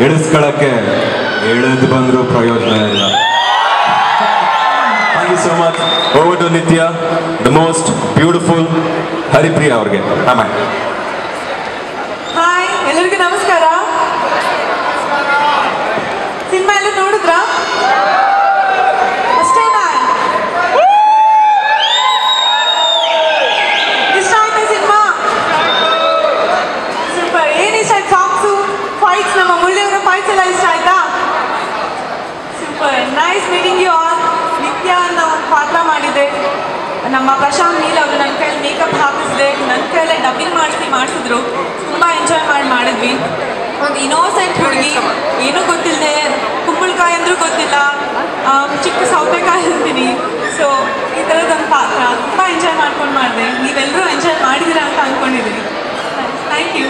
ಇಳಿಸ್ಕೊಳ್ಳಕ್ಕೆ ಎಳೆದು ಬಂದರೂ ಪ್ರಯೋಜನ ಇಲ್ಲ. Thank you so much. Over to Nithya, the most beautiful Haripriya ಅವ್ರಿಗೆ. ಆಮೇಲೆ ಹಾಯ್, ಎಲ್ಲರಿಗೂ ನಮಸ್ಕಾರ. ಸಿನಿಮಾ ಎಲ್ಲ ನೋಡಿದ್ರಾ? ಅಷ್ಟೇನಾ? ಇಷ್ಟ ಆಯ್ತಾ ಸಿನಿಮಾ? ಸೂಪರ್. ಏನು ಇಷ್ಟ ಆಯ್ತು? ಸಾಂಗ್ಸು, ಫೈಟ್ಸ್, ನಮ್ಮ ಮುಳ್ಳಿಯವರ ಫೈಟ್ಸ್ ಎಲ್ಲ ಇಷ್ಟ ಆಯ್ತಾ? Super. Nice meeting you all. Nithya ಅನ್ನೋ ಒಂದು ಪಾತ್ರ ಮಾಡಿದೆ. ನಮ್ಮ ಪ್ರಶಾಂತ್ ನೀಲ್ ಅವರು ನನ್ನ ಕೈಯಲ್ಲಿ ಮೇಕಪ್ ಹಾಕಿಸಿದೆ, ನನ್ನ ಕೈಯಲ್ಲೇ ಡಬ್ಬಿಂಗ್ ಮಾಡಿಸಿದ್ರು. ತುಂಬ ಎಂಜಾಯ್ ಮಾಡಿದ್ವಿ. ಒಂದು ಇನ್ನೋಸೆಂಟ್ ಹುಡುಗಿ, ಏನೂ ಗೊತ್ತಿಲ್ಲದೆ, ಕುಂಬಳಕಾಯಿ ಅಂದರೂ ಗೊತ್ತಿಲ್ಲ, ಚಿಕ್ಕ ಸೌತೆಕಾಯಿ ಅಂತೀನಿ. ಸೊ ಈ ಥರದೊಂದು ಪಾತ್ರ ತುಂಬ ಎಂಜಾಯ್ ಮಾಡ್ಕೊಂಡು ಮಾಡಿದೆ. ನೀವೆಲ್ಲರೂ ಎಂಜಾಯ್ ಮಾಡಿದ್ದೀರಾ ಅಂತ ಅಂದ್ಕೊಂಡಿದ್ದೀನಿ. Thank you.